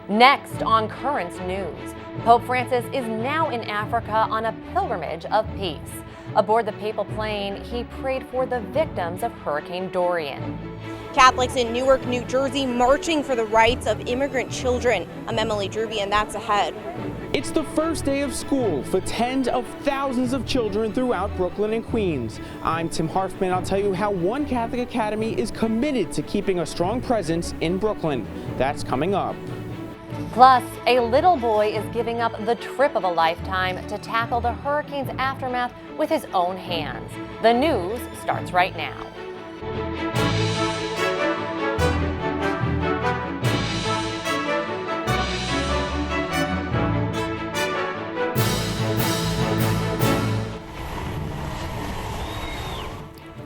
Next on Currents News, Pope Francis is now in Africa on a pilgrimage of peace. Aboard the papal plane, he prayed for the victims of Hurricane Dorian. Catholics in Newark, New Jersey marching for the rights of immigrant children. I'm Emily Druby, and that's ahead. It's the first day of school for tens of thousands of children throughout Brooklyn and Queens. I'm Tim Harfman. I'll tell you how one Catholic academy is committed to keeping a strong presence in Brooklyn. That's coming up. Plus, a little boy is giving up the trip of a lifetime to tackle the hurricane's aftermath with his own hands. The news starts right now.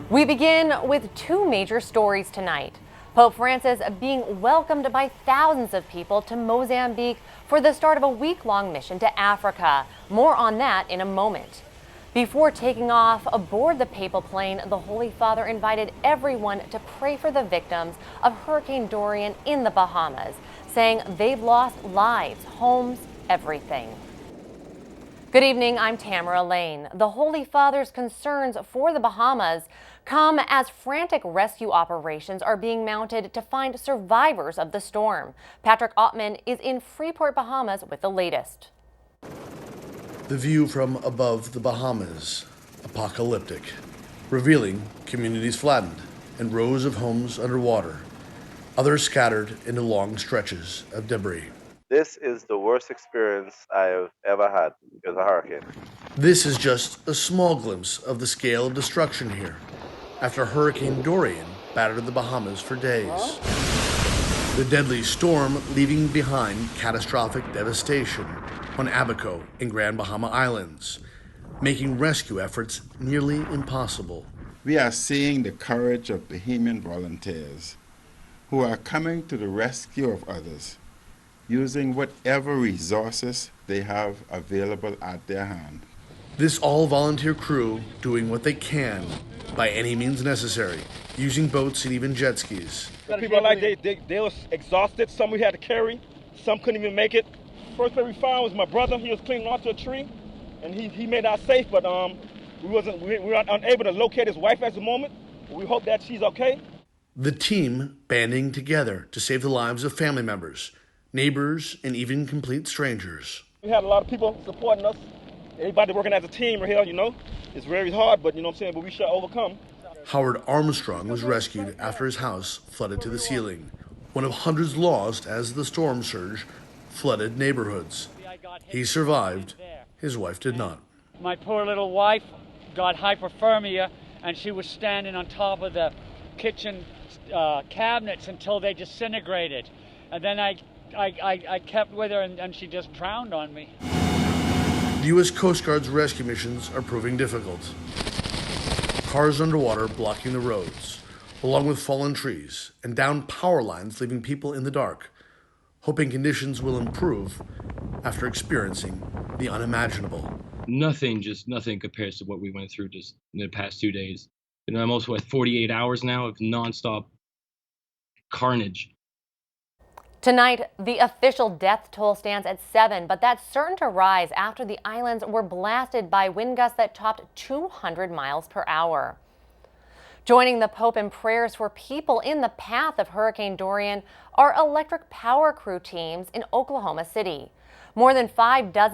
We begin with two major stories tonight. Pope Francis being welcomed by thousands of people to Mozambique for the start of a week-long mission to Africa. More on that in a moment. Before taking off aboard the papal plane, the Holy Father invited everyone to pray for the victims of Hurricane Dorian in the Bahamas, saying they've lost lives, homes, everything. Good evening, I'm Tamara Lane. The Holy Father's concerns for the Bahamas come as frantic rescue operations are being mounted to find survivors of the storm. Patrick Ottman is in Freeport, Bahamas with the latest. The view from above the Bahamas, apocalyptic, revealing communities flattened and rows of homes underwater, others scattered into long stretches of debris. This is the worst experience I have ever had with a hurricane. This is just a small glimpse of the scale of destruction here, after Hurricane Dorian battered the Bahamas for days. The deadly storm leaving behind catastrophic devastation on Abaco and Grand Bahama Islands, making rescue efforts nearly impossible. We are seeing the courage of Bahamian volunteers who are coming to the rescue of others, using whatever resources they have available at their hand. This all-volunteer crew doing what they can by any means necessary, using boats and even jet skis. People are like they was exhausted. Some we had to carry, some couldn't even make it. First person we found was my brother. He was clinging onto a tree, and he made us safe. But we were unable to locate his wife at the moment. We hope that she's okay. The team banding together to save the lives of family members, neighbors, and even complete strangers. We had a lot of people supporting us. Everybody working as a team right here, you know. It's very hard, but you know what I'm saying, but we shall overcome. Howard Armstrong was rescued after his house flooded to the ceiling, one of hundreds lost as the storm surge flooded neighborhoods. He survived, his wife did not. My poor little wife got hypothermia, and she was standing on top of the kitchen cabinets until they disintegrated. And then I kept with her, and she just drowned on me. The U.S. Coast Guard's rescue missions are proving difficult. Cars underwater blocking the roads, along with fallen trees and downed power lines leaving people in the dark, hoping conditions will improve after experiencing the unimaginable. Nothing compares to what we went through just in the past 2 days. You know, almost 48 hours now of nonstop carnage. Tonight, the official death toll stands at 7, but that's certain to rise after the islands were blasted by wind gusts that topped 200 miles per hour. Joining the Pope in prayers for people in the path of Hurricane Dorian are electric power crew teams in Oklahoma City. More than 6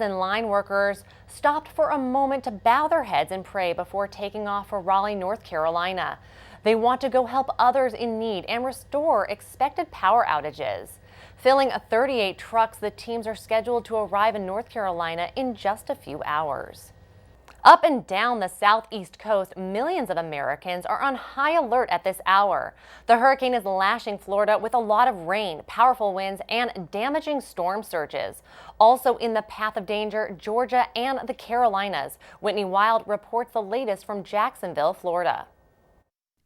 line workers stopped for a moment to bow their heads and pray before taking off for Raleigh, North Carolina. They want to go help others in need and restore expected power outages. Filling 38 trucks, the teams are scheduled to arrive in North Carolina in just a few hours. Up and down the southeast coast, millions of Americans are on high alert at this hour. The hurricane is lashing Florida with a lot of rain, powerful winds, and damaging storm surges. Also in the path of danger, Georgia and the Carolinas. Whitney Wild reports the latest from Jacksonville, Florida.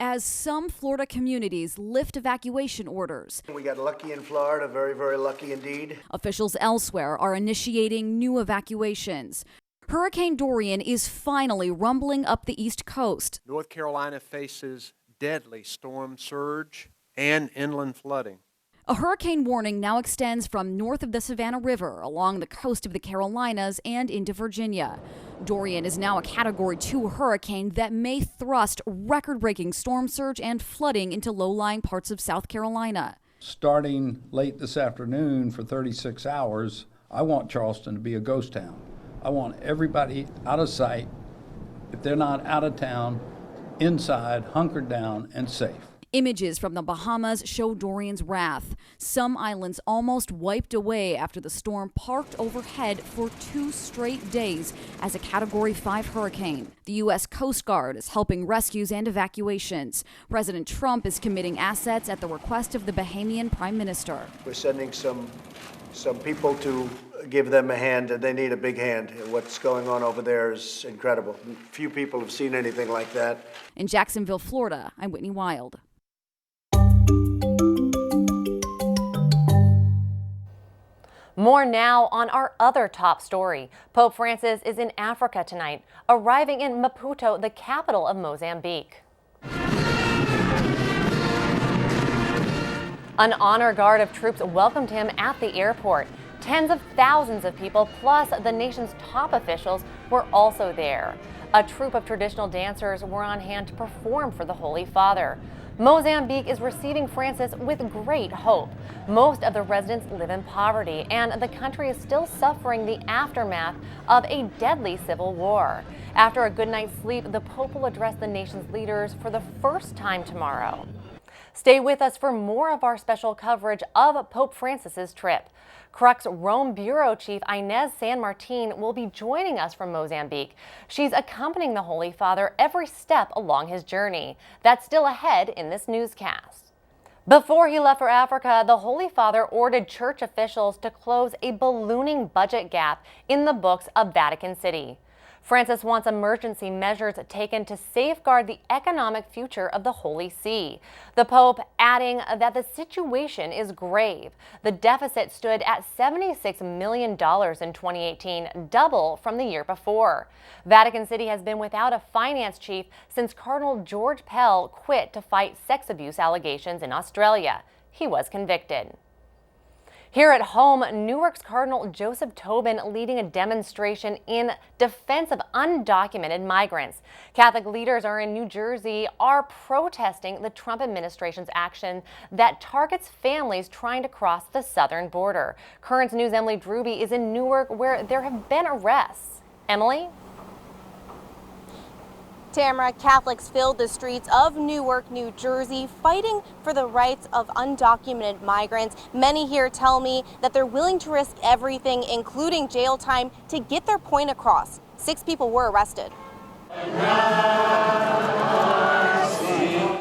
As some Florida communities lift evacuation orders. We got lucky in Florida, very, very lucky indeed. Officials elsewhere are initiating new evacuations. Hurricane Dorian is finally rumbling up the East Coast. North Carolina faces deadly storm surge and inland flooding. A hurricane warning now extends from north of the Savannah River along the coast of the Carolinas and into Virginia. Dorian is now a Category 2 hurricane that may thrust record-breaking storm surge and flooding into low-lying parts of South Carolina. Starting late this afternoon for 36 hours, I want Charleston to be a ghost town. I want everybody out of sight. If they're not out of town, inside, hunkered down, and safe. Images from the Bahamas show Dorian's wrath. Some islands almost wiped away after the storm parked overhead for 2 straight days as a Category 5 hurricane. The U.S. Coast Guard is helping rescues and evacuations. President Trump is committing assets at the request of the Bahamian Prime Minister. We're sending some people to give them a hand, and they need a big hand. What's going on over there is incredible. Few people have seen anything like that. In Jacksonville, Florida, I'm Whitney Wild. More now on our other top story. Pope Francis is in Africa tonight, arriving in Maputo, the capital of Mozambique. An honor guard of troops welcomed him at the airport. Tens of thousands of people, plus the nation's top officials, were also there. A troupe of traditional dancers were on hand to perform for the Holy Father. Mozambique is receiving Francis with great hope. Most of the residents live in poverty, and the country is still suffering the aftermath of a deadly civil war. After a good night's sleep, the Pope will address the nation's leaders for the first time tomorrow. Stay with us for more of our special coverage of Pope Francis's trip. Crux Rome Bureau Chief HYNES San Martin will be joining us from Mozambique. She's accompanying the Holy Father every step along his journey. That's still ahead in this newscast. Before he left for Africa, the Holy Father ordered church officials to close a ballooning budget gap in the books of Vatican City. Francis wants emergency measures taken to safeguard the economic future of the Holy See. The Pope adding that the situation is grave. The deficit stood at $76 million in 2018, double from the year before. Vatican City has been without a finance chief since Cardinal George Pell quit to fight sex abuse allegations in Australia. He was convicted. Here at home, Newark's Cardinal Joseph Tobin leading a demonstration in defense of undocumented migrants. Catholic leaders in New Jersey are protesting the Trump administration's action that targets families trying to cross the southern border. Currents News' Emily Druby is in Newark, where there have been arrests. Emily? Tamara, Catholics filled the streets of Newark, New Jersey, fighting for the rights of undocumented migrants. Many here tell me that they're willing to risk everything, including jail time, to get their point across. 6 people were arrested.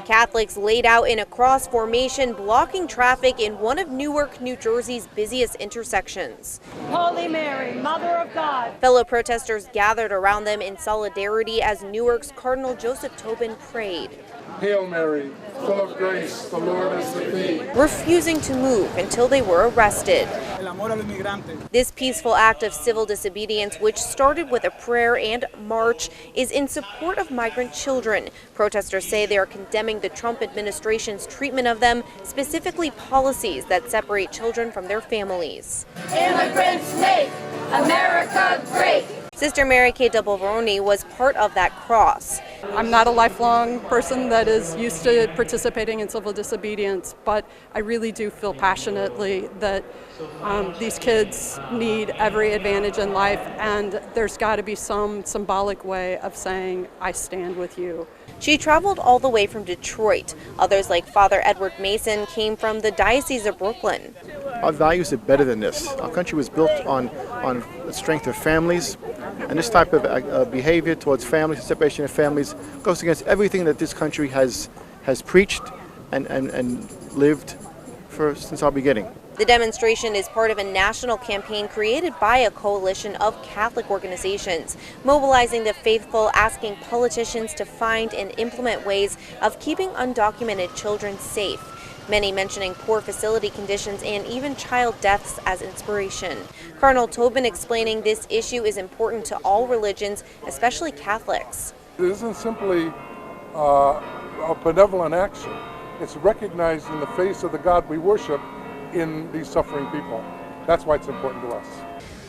Catholics laid out in a cross formation, blocking traffic in one of Newark, New Jersey's busiest intersections. Holy Mary, Mother of God. Fellow protesters gathered around them in solidarity as Newark's Cardinal Joseph Tobin prayed. Hail Mary, full of grace, the Lord is with thee. Refusing to move until they were arrested. This peaceful act of civil disobedience, which started with a prayer and march, is in support of migrant children. Protesters say they are condemning the Trump administration's treatment of them, specifically policies that separate children from their families. Immigrants make America great. Sister Mary Kay Doubleveroni was part of that cross. I'm not a lifelong person that is used to participating in civil disobedience, but I really do feel passionately that these kids need every advantage in life, and there's got to be some symbolic way of saying, I stand with you. She traveled all the way from Detroit. Others, like Father Edward Mason, came from the Diocese of Brooklyn. Our values are better than this. Our country was built on the strength of families, and this type of behavior towards families, the separation of families, goes against everything that this country has preached and lived since our beginning. The demonstration is part of a national campaign created by a coalition of Catholic organizations, mobilizing the faithful, asking politicians to find and implement ways of keeping undocumented children safe. Many mentioning poor facility conditions and even child deaths as inspiration. Cardinal Tobin explaining this issue is important to all religions, especially Catholics. It isn't simply a benevolent action. It's recognizing the face of the God we worship in these suffering people. That's why it's important to us.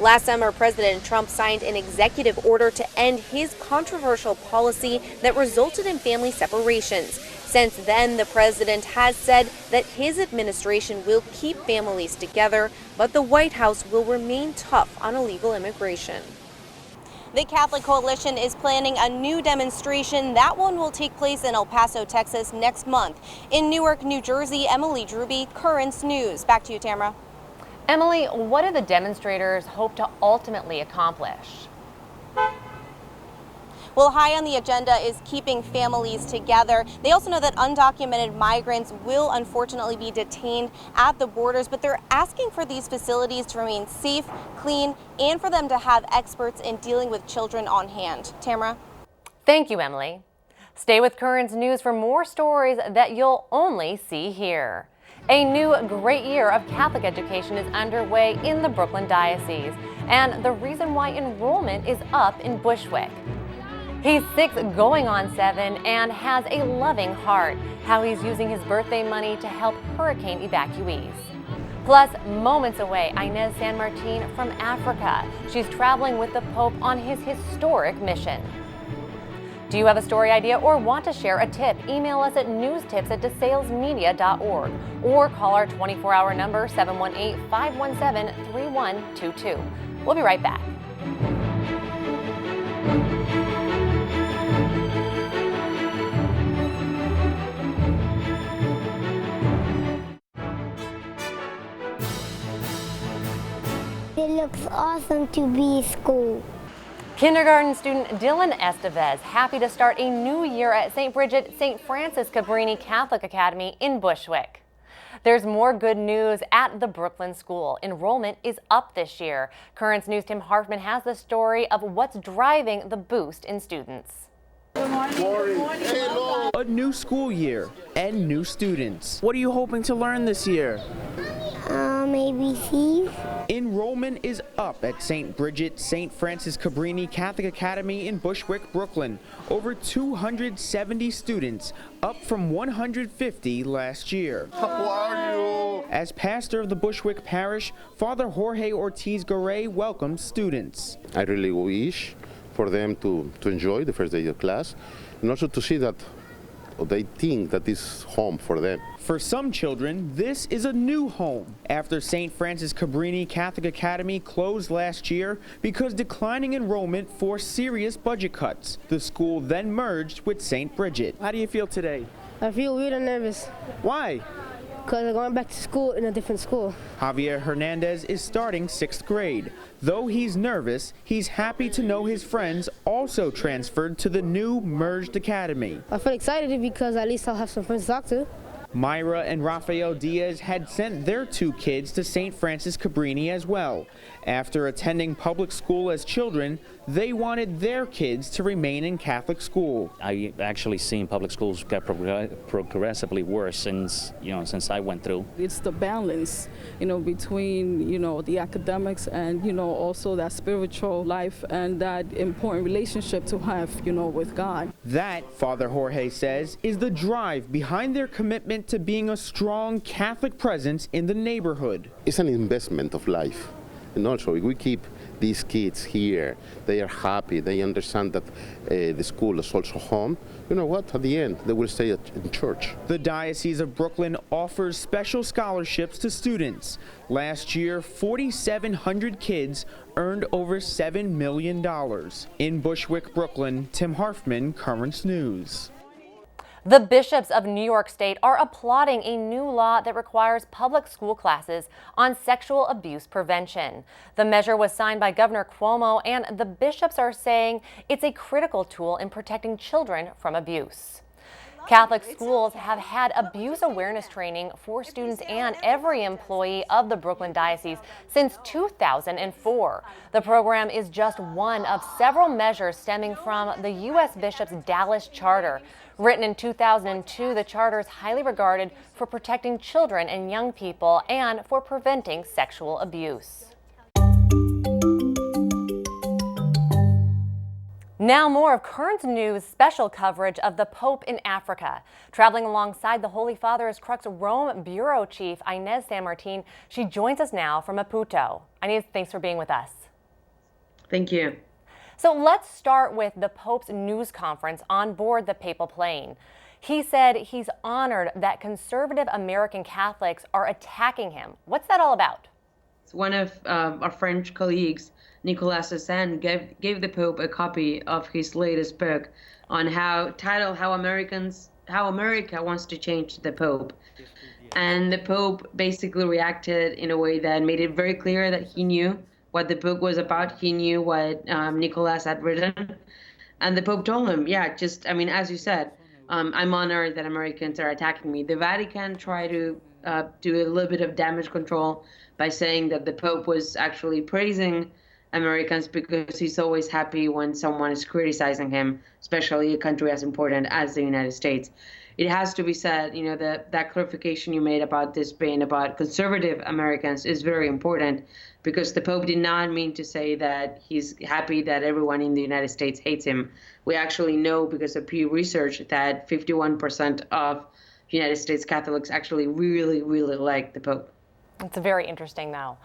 Last summer, President Trump signed an executive order to end his controversial policy that resulted in family separations. Since then, the president has said that his administration will keep families together, but the White House will remain tough on illegal immigration. The Catholic Coalition is planning a new demonstration. That one will take place in El Paso, Texas next month. In Newark, New Jersey, Emily Druby, Currents News. Back to you, Tamara. Emily, what do the demonstrators hope to ultimately accomplish? Well, high on the agenda is keeping families together. They also know that undocumented migrants will unfortunately be detained at the borders, but they're asking for these facilities to remain safe, clean, and for them to have experts in dealing with children on hand. Tamara? Thank you, Emily. Stay with Currents News for more stories that you'll only see here. A new great year of Catholic education is underway in the Brooklyn Diocese, and the reason why enrollment is up in Bushwick. He's 6 going on 7 and has a loving heart, how he's using his birthday money to help hurricane evacuees. Plus, moments away, HYNES San Martin from Africa. She's traveling with the Pope on his historic mission. Do you have a story idea or want to share a tip? Email us at newstips@desalesmedia.org or call our 24-hour number 718-517-3122. We'll be right back. It looks awesome to be at school. Kindergarten student Dylan Estevez happy to start a new year at St. Bridget St. Francis Cabrini Catholic Academy in Bushwick. There's more good news at the Brooklyn school. Enrollment is up this year. Currents News' Tim Harfman has the story of what's driving the boost in students. Good morning. Good morning. A new school year and new students. What are you hoping to learn this year? ABCs. Enrollment is up at St. Bridget St. Francis Cabrini Catholic Academy in Bushwick, Brooklyn. Over 270 students, up from 150 last year. How are you? As pastor of the Bushwick Parish, Father Jorge Ortiz-Garay welcomes students. I really wish for them to enjoy the first day of class and also to see that they think that this is home for them. For some children, this is a new home. After St. Francis Cabrini Catholic Academy closed last year because declining enrollment forced serious budget cuts, the school then merged with St. Bridget. How do you feel today? I feel really nervous. Why? Because I'm going back to school in a different school. Javier Hernandez is starting 6th grade. Though he's nervous, he's happy to know his friends also transferred to the new merged academy. I feel excited because at least I'll have some friends to talk to. Myra and Rafael Diaz had sent their 2 kids to St. Francis Cabrini as well. After attending public school as children, they wanted their kids to remain in Catholic school. I've actually seen public schools get progressively worse since I went through. It's the balance, between, the academics and, also that spiritual life and that important relationship to have, with God. That, Father Jorge says, is the drive behind their commitment to being a strong Catholic presence in the neighborhood. It's an investment of life. And also, if we keep these kids here, they are happy, they understand that the school is also home, you know what, at the end, they will stay in church. The Diocese of Brooklyn offers special scholarships to students. Last year, 4,700 kids earned over $7 million. In Bushwick, Brooklyn, Tim Harfman, Currents News. The bishops of New York State are applauding a new law that requires public school classes on sexual abuse prevention. The measure was signed by Governor Cuomo, and the bishops are saying it's a critical tool in protecting children from abuse. Catholic schools have had abuse awareness training for students and every employee of the Brooklyn Diocese since 2004. The program is just one of several measures stemming from the U.S. Bishops' Dallas Charter. Written in 2002, the charter is highly regarded for protecting children and young people and for preventing sexual Now more of Current News special coverage of the Pope in Africa. Traveling alongside the Holy Father is Crux Rome Bureau Chief HYNES San Martin. She joins us now from Maputo. HYNES, thanks for being with us. Thank you. So let's start with the Pope's news conference on board the papal plane. He said he's honored that conservative American Catholics are attacking him. What's that all about? One of our French colleagues, Nicolas Sassan, gave the Pope a copy of his latest book on titled How America Wants to Change the Pope. And the Pope basically reacted in a way that made it very clear that he knew what the book was about. He knew what Nicolas had written. And the Pope told him, as you said, I'm honored that Americans are attacking me. The Vatican tried to do a little bit of damage control by saying that the Pope was actually praising Americans because he's always happy when someone is criticizing him, especially a country as important as the United States. It has to be said, that clarification you made about this being about conservative Americans is very important, because the Pope did not mean to say that he's happy that everyone in the United States hates him. We actually know, because of Pew Research, that 51% of United States Catholics actually really, really like the Pope. It's very interesting, though.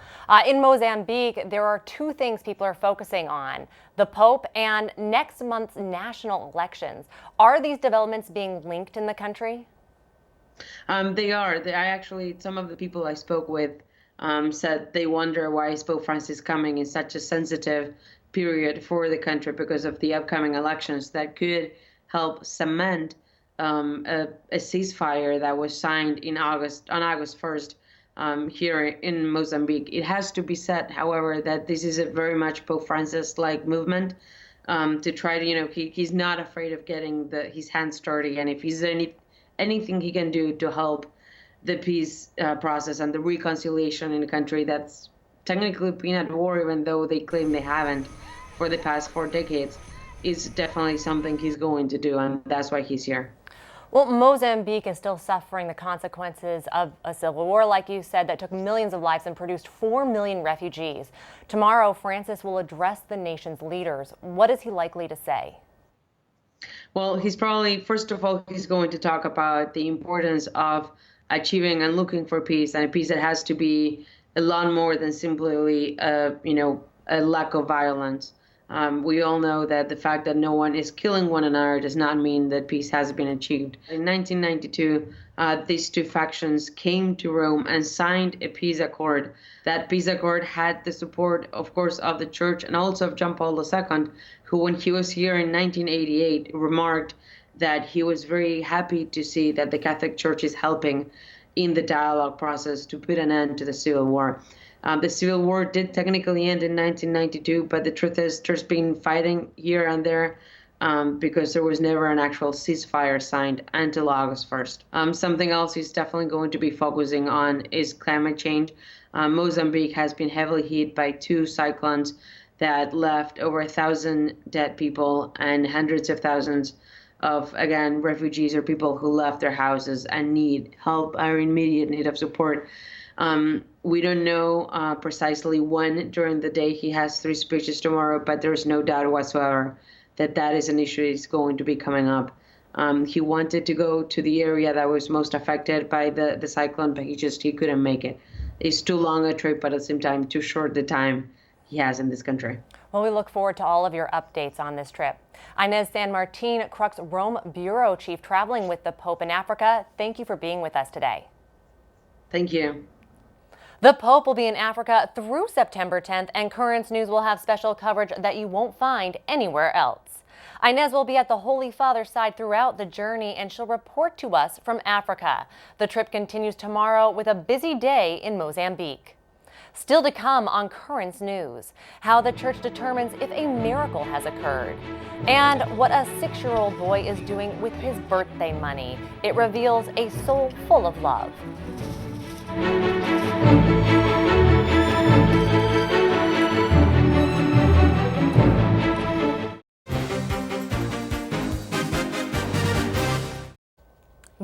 In Mozambique, there are two things people are focusing on: the Pope and next month's national elections. Are these developments being linked in the country? They are. Some of the people I spoke with said they wonder why is Pope Francis coming in such a sensitive period for the country because of the upcoming elections that could help cement a ceasefire that was signed on August 1st. Here in Mozambique. It has to be said, however, that this is a very much Pope Francis-like movement to try to, he's not afraid of getting his hands dirty, and if he's anything he can do to help the peace process and the reconciliation in a country that's technically been at war, even though they claim they haven't for the past 4 decades, is definitely something he's going to do, and that's why he's here. Well, Mozambique is still suffering the consequences of a civil war, like you said, that took millions of lives and produced 4 million refugees. Tomorrow, Francis will address the nation's leaders. What is he likely to say? Well, first of all, he's going to talk about the importance of achieving and looking for peace, and a peace that has to be a lot more than simply, a lack of violence. We all know that the fact that no one is killing one another does not mean that peace has been achieved. In 1992, these two factions came to Rome and signed a peace accord. That peace accord had the support, of course, of the Church and also of John Paul II, who, when he was here in 1988, remarked that he was very happy to see that the Catholic Church is helping in the dialogue process to put an end to the civil war. The Civil War did technically end in 1992, but the truth is there's been fighting here and there because there was never an actual ceasefire signed until August 1st. Something else he's definitely going to be focusing on is climate change. Mozambique has been heavily hit by 2 cyclones that left over 1,000 dead people and hundreds of thousands of, again, refugees or people who left their houses and need help, are in immediate need of support. We don't know precisely when during the day he has 3 speeches tomorrow, but there's no doubt whatsoever that that is an issue that's going to be coming up. He wanted to go to the area that was most affected by the cyclone, but he couldn't make it. It's too long a trip, but at the same time, too short the time he has in this country. Well, we look forward to all of your updates on this trip. HYNES San Martin, Crux Rome Bureau Chief, traveling with the Pope in Africa. Thank you for being with us today. Thank you. The Pope will be in Africa through September 10th, and Currents News will have special coverage that you won't find anywhere else. HYNES will be at the Holy Father's side throughout the journey, and she'll report to us from Africa. The trip continues tomorrow with a busy day in Mozambique. Still to come on Currents News, how the church determines if a miracle has occurred, and what a 6-year-old boy is doing with his birthday money. It reveals a soul full of love.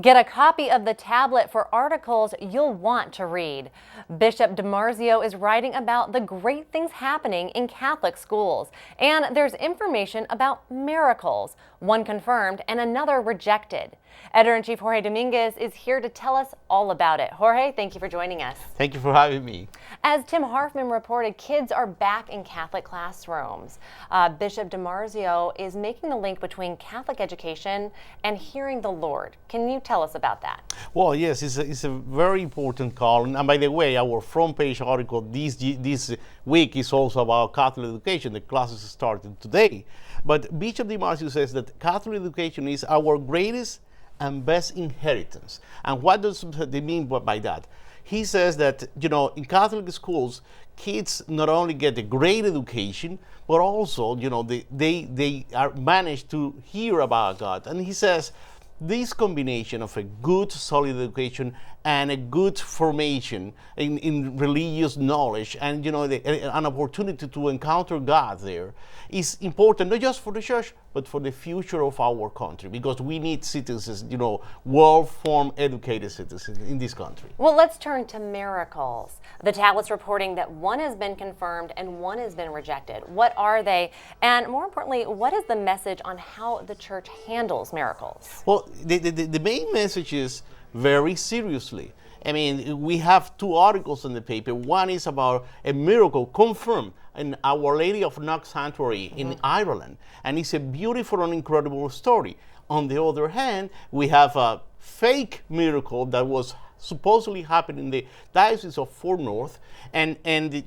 Get a copy of the tablet for articles you'll want to read. Bishop DiMarzio is writing about the great things happening in Catholic schools. And there's information about miracles, one confirmed and another rejected. Editor-in-Chief Jorge Dominguez is here to tell us all about it. Jorge, thank you for joining us. Thank you for having me. As Tim Harfman reported, kids are back in Catholic classrooms. Bishop DiMarzio is making the link between Catholic education and hearing the Lord. Can you tell us about that? Well, yes, it's a very important call. And by the way, our front page article this week is also about Catholic education. The classes started today. But Bishop DiMarzio says that Catholic education is our greatest and best inheritance. And what does they mean by that? He says that, you know, in Catholic schools, kids not only get a great education, but also, you know, they are managed to hear about God. And he says this combination of a good, solid education and a good formation in religious knowledge and, you know, an opportunity to encounter God there is important, not just for the church, but for the future of our country, because we need citizens, you know, well-formed, educated citizens in this country. Well, let's turn to miracles. The tablet's reporting that one has been confirmed and one has been rejected. What are they? And more importantly, what is the message on how the church handles miracles? Well, the main message is very seriously. I mean, we have two articles in the paper. One is about a miracle confirmed in Our Lady of Knock Sanctuary in Ireland. And it's a beautiful and incredible story. On the other hand, we have a fake miracle that was supposedly happened in the Diocese of Fort North, and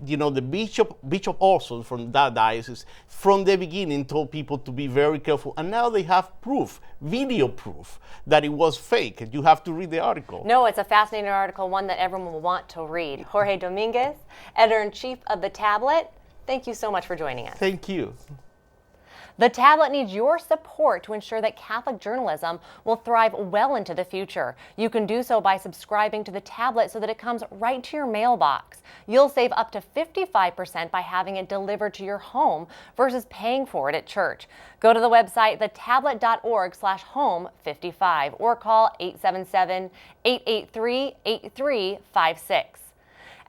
you know, the Bishop also from that diocese from the beginning told people to be very careful, and now they have proof, video proof, that it was fake. You have to read the article. No, it's a fascinating article, one that everyone will want to read. Jorge Dominguez, editor-in-chief of The Tablet, thank you so much for joining us. Thank you. The Tablet needs your support to ensure that Catholic journalism will thrive well into the future. You can do so by subscribing to The Tablet so that it comes right to your mailbox. You'll save up to 55% by having it delivered to your home versus paying for it at church. Go to the website thetablet.org/home55 or call 877-883-8356.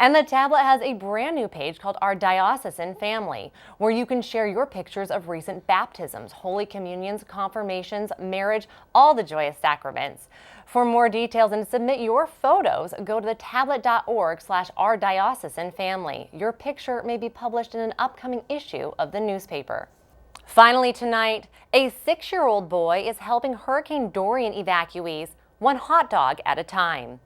And The Tablet has a brand new page called Our Diocesan Family, where you can share your pictures of recent baptisms, Holy Communions, confirmations, marriage, all the joyous sacraments. For more details and to submit your photos, go to thetablet.org/Our Diocesan Family. Your picture may be published in an upcoming issue of the newspaper. Finally tonight, a 6-year-old boy is helping Hurricane Dorian evacuees one hot dog at a time.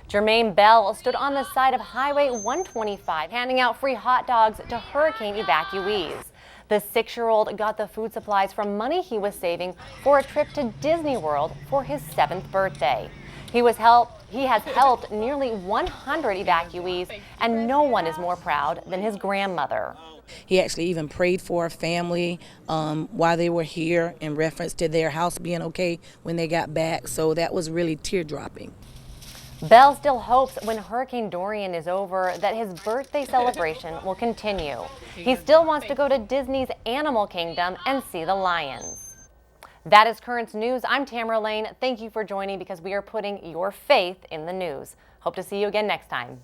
Jermaine Bell stood on the side of Highway 125 handing out free hot dogs to hurricane evacuees. The 6-year-old got the food supplies from money he was saving for a trip to Disney World for his 7th birthday. He has helped nearly 100 evacuees, and no one is more proud than his grandmother. He actually even prayed for a family while they were here in reference to their house being okay when they got back, so that was really tear-dropping. Bell still hopes when Hurricane Dorian is over that his birthday celebration will continue. He still wants to go to Disney's Animal Kingdom and see the lions. That is Currents News. I'm Tamara Lane. Thank you for joining because we are putting your faith in the news. Hope to see you again next time.